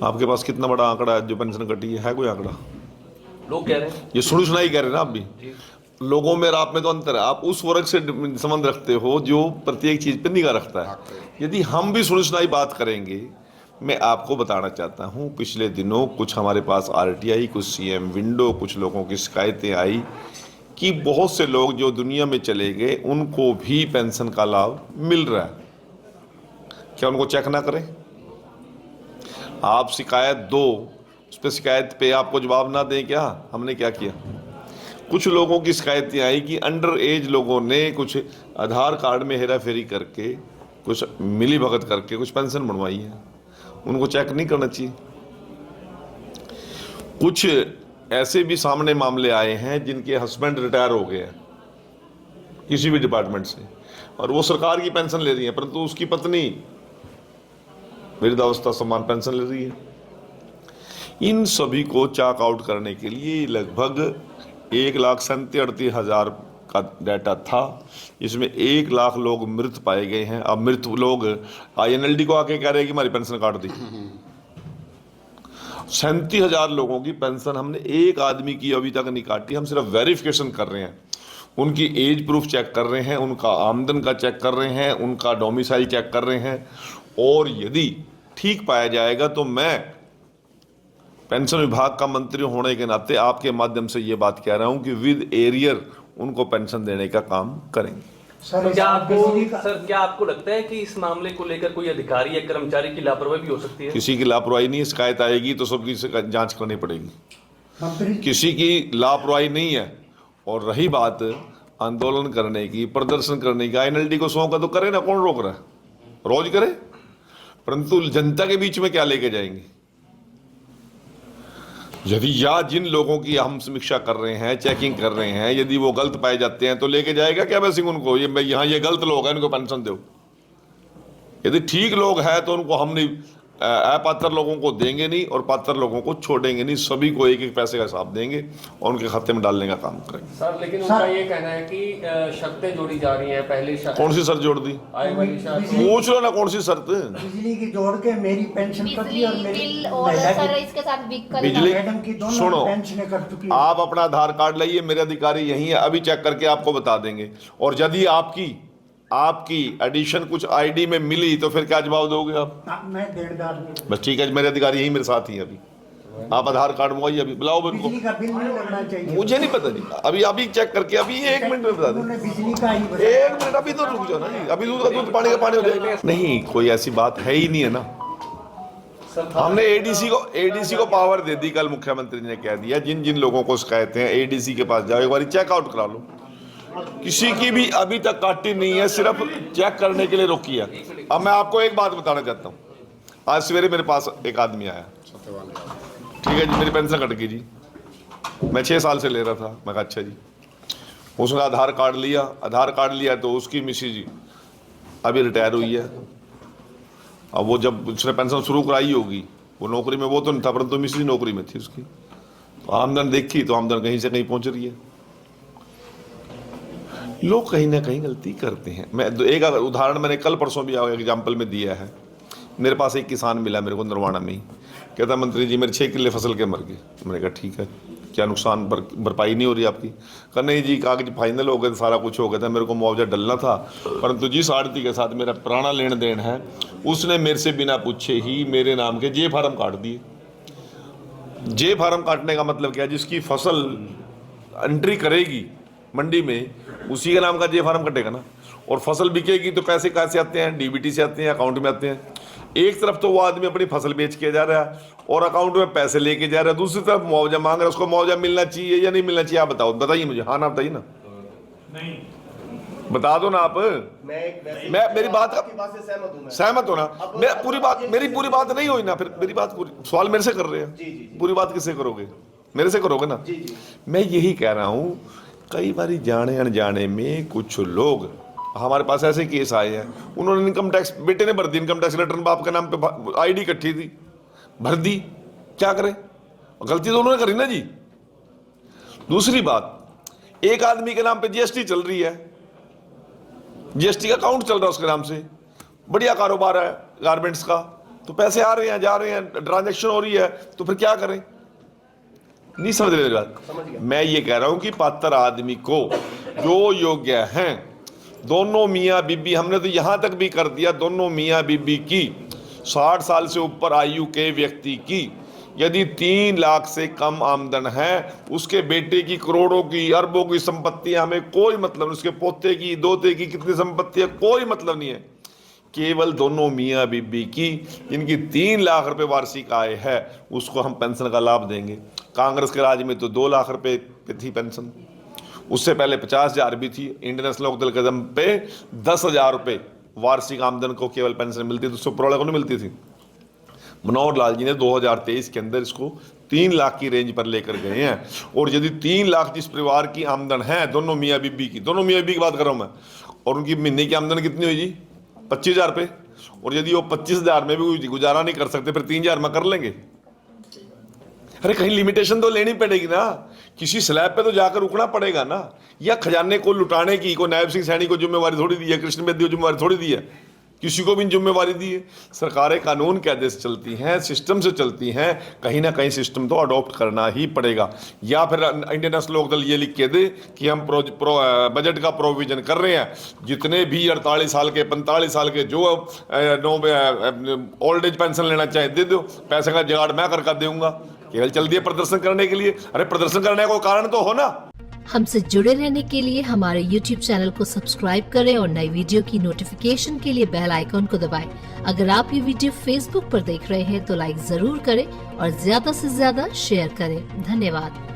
आपके पास कितना बड़ा आंकड़ा है जो पेंशन कटी है कोई आंकड़ा? लोग कह रहे हैं ये सुनी सुनाई कह रहे हैं ना आप भी। जी। लोगों में और आप में तो अंतर है। आप उस वर्ग से संबंध रखते हो जो प्रत्येक चीज पर निगाह रखता है। यदि हम भी सुनी सुनाई बात करेंगे, मैं आपको बताना चाहता हूं, पिछले दिनों कुछ हमारे पास आरटीआई, कुछ सीएम विंडो, कुछ लोगों की शिकायतें आई कि बहुत से लोग जो दुनिया में चले गए उनको भी पेंशन का लाभ मिल रहा है। क्या उनको चेक ना करें? आप शिकायत दो, उस पर शिकायत पे आपको जवाब ना दें? क्या हमने क्या किया? कुछ लोगों की शिकायतें आई कि अंडर एज लोगों ने कुछ आधार कार्ड में हेरा फेरी करके, कुछ मिली भगत करके कुछ पेंशन बनवाई है। उनको चेक नहीं करना चाहिए? कुछ ऐसे भी सामने मामले आए हैं जिनके हस्बैंड रिटायर हो गए हैं किसी भी डिपार्टमेंट से और वो सरकार की पेंशन ले रही है, परंतु उसकी पत्नी वृद्धावस्था सम्मान पेंशन ले रही है। इन सभी को चेक आउट करने के लिए लगभग 1,37,38,000 का डाटा था। इसमें 1 लाख लोग मृत पाए गए हैं। अब मृत लोग INLD को आके कह रहे हैं कि हमारी पेंशन काट दी। 37,000 लोगों की पेंशन हमने एक आदमी की अभी तक नहीं काटी। हम सिर्फ वेरिफिकेशन कर रहे हैं, उनकी एज प्रूफ चेक कर रहे हैं, उनका आमदन का चेक कर रहे हैं, उनका डोमिसाइल चेक कर रहे हैं। और यदि ठीक पाया जाएगा तो मैं पेंशन विभाग का मंत्री होने के नाते आपके माध्यम से ये बात कह रहा हूं कि विद एरियर उनको पेंशन देने का काम करेंगे। सर क्या आपको लगता है कि इस मामले को लेकर कोई अधिकारी या कर्मचारी की लापरवाही भी हो सकती है? किसी की लापरवाही नहीं, शिकायत आएगी तो सबकी जांच करनी पड़ेगी। किसी की लापरवाही नहीं है। और रही बात आंदोलन करने की, प्रदर्शन करने की, INLD को 100 का तो करे ना, कौन रोक रहा है? रोज करे, परंतु जनता के बीच में क्या लेके जाएंगे? यदि या जिन लोगों की हम समीक्षा कर रहे हैं, चेकिंग कर रहे हैं, यदि वो गलत पाए जाते हैं तो लेके जाएगा क्या वैसे उनको? ये यहाँ ये गलत लोग हैं, इनको पेंशन दो। यदि ठीक लोग हैं तो उनको हम नहीं, अपात्र लोगों को देंगे नहीं और पात्र लोगों को छोड़ेंगे नहीं। सभी को एक एक पैसे का हिसाब देंगे और उनके खाते में डालने का काम करेंगे। सर लेकिन उनका ये कहना है कि शर्तें जोड़ी जा रही हैं। पहले कौन सी शर्त जोड़ दी? पूछ लो ना, कौन सी शर्त? बिजली की जोड़ के मेरी पेंशन कर दी और मेरी और सर इसके साथ बिजली की दोनों सुनो, पेंशनें कर चुकी है। आप अपना आधार कार्ड लाइए, मेरे अधिकारी यही है, अभी चेक करके आपको बता देंगे। और यदि आपकी एडिशन कुछ ID में मिली तो फिर क्या जवाब दोगे आप? मैं देनदार नहीं। बस ठीक है, मेरे अधिकारी यही मेरे साथ ही हैं। अभी आप आधार कार्ड मंगवाइए, अभी बुलाओ उनको। बिजली का बिल नहीं लगना चाहिए। मुझे नहीं पता जी, अभी चेक करके अभी 1 मिनट में बता दें। बिजली का ही 1 मिनट, अभी तो रुक जाओ ना जी। अभी दूध का दूध, पानी का पानी हो जाएगा। नहीं, कोई ऐसी बात है ही नहीं है ना। हमने ADC को पावर दे दी। कल मुख्यमंत्री ने कह दिया जिन जिन लोगों को शिकायतें हैं ADC के पास जाओ, एक बार चेकआउट करा लो। किसी की भी अभी तक काटी नहीं है, सिर्फ चेक करने के लिए रोकी है। अब मैं आपको एक बात बताना चाहता हूँ। आज सवेरे मेरे पास एक आदमी आया, ठीक है जी, मेरी पेंशन कट गई जी, मैं 6 साल से ले रहा था। मैं कहा अच्छा जी। उसने आधार कार्ड लिया तो उसकी मिसेज जी अभी रिटायर हुई है। अब वो जब उसने पेंशन शुरू कराई होगी, वो नौकरी में वो तो नहीं था, परंतु मिसेज नौकरी में थी उसकी। तो आमदन देखी तो आमदन कहीं से कहीं पहुंच रही है। लोग कहीं ना कहीं गलती करते हैं। मैं एक उदाहरण मैंने कल परसों भी एग्जाम्पल में दिया है। मेरे पास एक किसान मिला मेरे को नरवाना में ही, कहता मंत्री जी मेरे 6 किले फसल के मर गए। मैंने कहा ठीक है, क्या नुकसान भरपाई नहीं हो रही आपकी? कहा नहीं जी, कागज फाइनल हो गए, सारा कुछ हो गया था, मेरे को मुआवजा डलना था, परंतु जिस आड़ती के साथ मेरा पुराना लेन देन है उसने मेरे से बिना पूछे ही मेरे नाम के जे फार्म काट दिए। जे फार्म काटने का मतलब क्या है? जिसकी फसल एंट्री करेगी मंडी में उसी के नाम का जे फार्म कटेगा ना। और फसल बिकेगी तो पैसे कहाँ से आते हैं? DBT से आते हैं, अकाउंट में आते हैं। एक तरफ तो वो आदमी अपनी फसल बेच के जा रहा है और अकाउंट में पैसे लेके जा रहा है, दूसरी तरफ मुआवजा मांग रहा है। उसको मुआवजा मिलना चाहिए या नहीं मिलना चाहिए? आप बताइए मुझे। हाँ ना बताइए ना, नहीं बता दो ना आप। मैं मेरी बात से सहमत हो ना? मेरी पूरी बात नहीं हुई ना, फिर मेरी बात पूरी, सवाल मेरे से कर रहे हैं, पूरी बात किससे करोगे? मेरे से करोगे ना। मैं यही कह रहा हूँ, कई बार जाने अनजाने में कुछ लोग, हमारे पास ऐसे केस आए हैं, उन्होंने इनकम टैक्स, बेटे ने भर दी इनकम टैक्स रिटर्न, बाप के नाम पे ID इकट्ठी थी, भर दी, क्या करें? गलती तो उन्होंने करी ना जी। दूसरी बात, एक आदमी के नाम पे GST चल रही है, GST का अकाउंट चल रहा है उसके नाम से, बढ़िया कारोबार है गारमेंट्स का, तो पैसे आ रहे हैं, जा रहे हैं, ट्रांजैक्शन हो रही है, तो फिर क्या करें? नहीं समझ रहे मेरी बात? मैं ये कह रहा हूं कि पात्र आदमी को जो योग्य हैं, दोनों मियाँ बीबी, हमने तो यहां तक भी कर दिया, दोनों मियाँ बीबी की 60 साल से ऊपर आयु के व्यक्ति की यदि 3 लाख से कम आमदन है, उसके बेटे की करोड़ों की, अरबों की संपत्ति, हमें कोई मतलब नहीं, उसके पोते की, दोते की कितनी संपत्ति है, कोई मतलब नहीं है। केवल दोनों मियाँ बीबी की जिनकी 3 लाख रुपए वार्षिक आय है, उसको हम पेंशन का लाभ देंगे। कांग्रेस के राज में तो 2 लाख रुपए पे थी पेंशन, उससे पहले 50,000 भी थी। इंडियन नेशनल लोकदल के दम पे 10,000 रुपए वार्षिक आमदन को केवल पेंशन मिलती थी, उससे ऊपर वाले को नहीं मिलती थी। मनोहर लाल जी ने 2023 के अंदर इसको 3 लाख की रेंज पर लेकर गए हैं। और यदि 3 लाख जिस परिवार की आमदन है, दोनों मियाँ बीबी की, दोनों मियाँ बीबी की बात कर रहा हूँ मैं, और उनकी महीने की आमदन कितनी हुई जी? 25,000 रुपये। और यदि वो 25,000 में भी गुजारा नहीं कर सकते, फिर 3,000 में कर लेंगे। अरे कहीं लिमिटेशन तो लेनी पड़ेगी ना, किसी स्लैब पे तो जाकर रुकना पड़ेगा ना। या खजाने को लुटाने की को नायब सिंह सैनी को जिम्मेवारी थोड़ी दी है, कृष्ण बेदी को जिम्मेवारी थोड़ी दी है, किसी को भी जिम्मेवारी दी है। सरकारें कानून के आदेश से चलती हैं, सिस्टम से चलती हैं, कहीं ना कहीं सिस्टम तो अडॉप्ट करना ही पड़ेगा। या फिर इंडियन नेशनल लोकदल ये लिख के दे कि हम बजट का प्रोविजन कर रहे हैं, जितने भी 48 साल के, 45 साल के जो ओल्ड एज पेंशन लेना चाहे दे दो, पैसे का जुगाड़ मैं कर दूंगा। केवल चल दिए प्रदर्शन करने के लिए। अरे प्रदर्शन करने का कोई कारण तो हो ना। हमसे जुड़े रहने के लिए हमारे YouTube चैनल को सब्सक्राइब करें और नई वीडियो की नोटिफिकेशन के लिए बेल आइकॉन को दबाएं। अगर आप ये वीडियो Facebook पर देख रहे हैं तो लाइक जरूर करें और ज्यादा से ज्यादा शेयर करें। धन्यवाद।